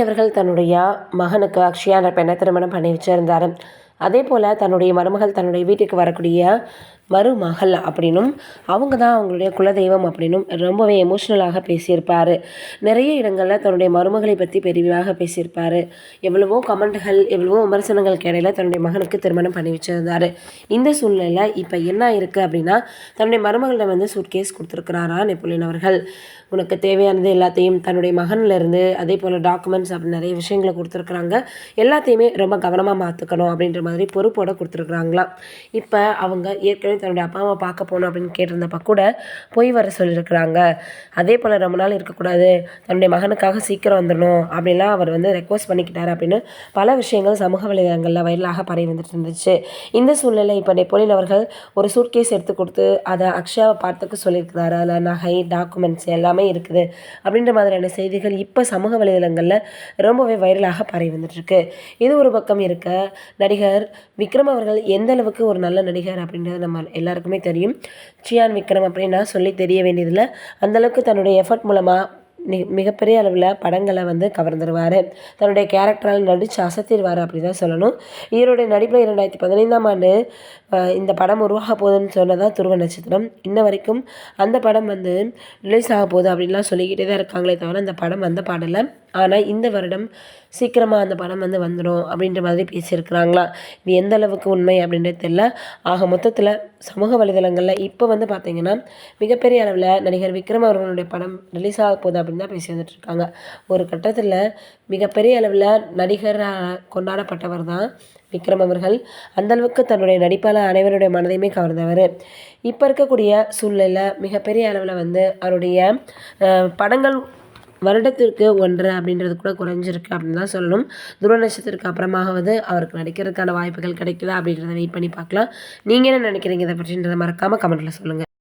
அவர்கள் தன்னுடைய மகனுக்கு அக்ஷயான்ற பெண்ணை திருமணம் பண்ணி வச்சிருந்தார். அதே போல் தன்னுடைய மருமகள் தன்னுடைய வீட்டுக்கு வரக்கூடிய மருமகள் அப்படின்னும் அவங்க தான் அவங்களுடைய குலதெய்வம் அப்படின்னும் ரொம்பவே எமோஷ்னலாக பேசியிருப்பார். நிறைய இடங்களில் தன்னுடைய மருமகளை பற்றி பெரிவாக பேசியிருப்பார். எவ்வளவோ கமெண்ட்டுகள் எவ்வளவோ விமர்சனங்களுக்கு இடையில தன்னுடைய மகனுக்கு திருமணம் பண்ணி வச்சிருந்தார். இந்த சூழ்நிலையில் இப்போ என்ன இருக்குது அப்படின்னா, தன்னுடைய மருமகளிடம் வந்து சூட்கேஸ் கொடுத்துருக்கிறாரா நெப்போலியன் அவர்கள். உனக்கு தேவையானது எல்லாத்தையும் தன்னுடைய மகன்லேருந்து அதே போல் டாக்குமெண்ட்ஸ் அப்படி நிறைய விஷயங்களை கொடுத்துருக்குறாங்க. எல்லாத்தையுமே ரொம்ப கவனமாக பார்த்துக்கணும் அப்படின்ற மாதிரி பொறுப்போடு கொடுத்துருக்குறாங்களாம். இப்போ அவங்க ஏற்கனவே தன்னுடைய அப்பா அம்மா பார்க்க போகணும் அப்படின்னு கேட்டிருந்தப்ப கூட போய் வர சொல்லியிருக்கிறாங்க. அதே போல் ரொம்ப நாள் இருக்கக்கூடாது, தன்னுடைய மகனுக்காக சீக்கிரம் வந்துடணும் அப்படின்லாம் அவர் வந்து ரெக்வஸ்ட் பண்ணிக்கிட்டார் அப்படின்னு பல விஷயங்கள் சமூக வலைதளங்களில் வைரலாக பரவி வந்துட்டு இருந்துச்சு. இந்த சூழ்நிலை இப்போ நெப்போலியன் அவர்கள் ஒரு சூட்கேஸ் எடுத்து கொடுத்து அதை அக்ஷயாவை பார்த்துக்க சொல்லியிருக்கிறாரு. அதில் நகை டாக்குமெண்ட்ஸ் எல்லாமே இருக்குது அப்படின்ற மாதிரியான செய்திகள் இப்போ சமூக வலைதளங்களில் ரொம்பவே வைரலாக பரவி வந்துட்டுருக்கு. இது ஒரு பக்கம் இருக்க, நடிகர் விக்ரம் அவர்கள் எந்த அளவுக்கு ஒரு நல்ல நடிகர் அப்படின்றது நம்ம எல்லாருக்குமே தெரியும். சியான் விக்ரம் அப்படின்னா சொல்லி தெரிய வேண்டியதில்லை. அந்தளவுக்கு தன்னுடைய எஃபர்ட் மூலமாக மிகப்பெரிய அளவில் படங்களை வந்து கவர்ந்துருவார். தன்னுடைய கேரக்டரால் நடித்து அசத்திடுவார் அப்படி தான் சொல்லணும். இவருடைய நடிப்பில் 2015ஆம் ஆண்டு இந்த படம் உருவாக போகுதுன்னு சொன்னதான் துருவ நட்சத்திரம். இன்ன வரைக்கும் அந்த படம் வந்து ரிலீஸ் ஆக போகுது அப்படின்லாம் சொல்லிக்கிட்டே தான் இருக்காங்களே தவிர அந்த படம் வந்த பாடலை. ஆனால் இந்த வருடம் சீக்கிரமாக அந்த படம் வந்து வந்துடும் அப்படின்ற மாதிரி பேசியிருக்கிறாங்களாம். இது எந்த அளவுக்கு உண்மை அப்படின்றது தெரியல. ஆக மொத்தத்தில் சமூக வலைதளங்களில் இப்போ வந்து பார்த்திங்கன்னா மிகப்பெரிய அளவில் நடிகர் விக்ரம் அவர்களுடைய படம் ரிலீஸ் ஆக போகுது அப்படின்னு தான் பேசி வந்துட்டுருக்காங்க. ஒரு கட்டத்தில் மிகப்பெரிய அளவில் நடிகராக கொண்டாடப்பட்டவர் தான் விக்ரம் அவர்கள். அந்தளவுக்கு தன்னுடைய நடிப்பால் அனைவருடைய மனதையுமே கவர்ந்தவர். இப்போ இருக்கக்கூடிய சூழ்நிலையில் மிகப்பெரிய அளவில் வந்து அவருடைய படங்கள் வருடத்திற்கு 1 அப்படின்றது கூட குறைஞ்சிருக்கு அப்படின்னு தான் சொல்லணும். துருவ நட்சத்திரத்துக்கு அப்புறமாவது அவருக்கு நடிக்கிறதுக்கான வாய்ப்புகள் கிடைக்குதா அப்படின்றத வெயிட் பண்ணி பார்க்கலாம். நீங்கள் என்ன நினைக்கிறீங்க இதை பற்றின்றதை மறக்காமல் கமெண்ட்டில் சொல்லுங்கள்.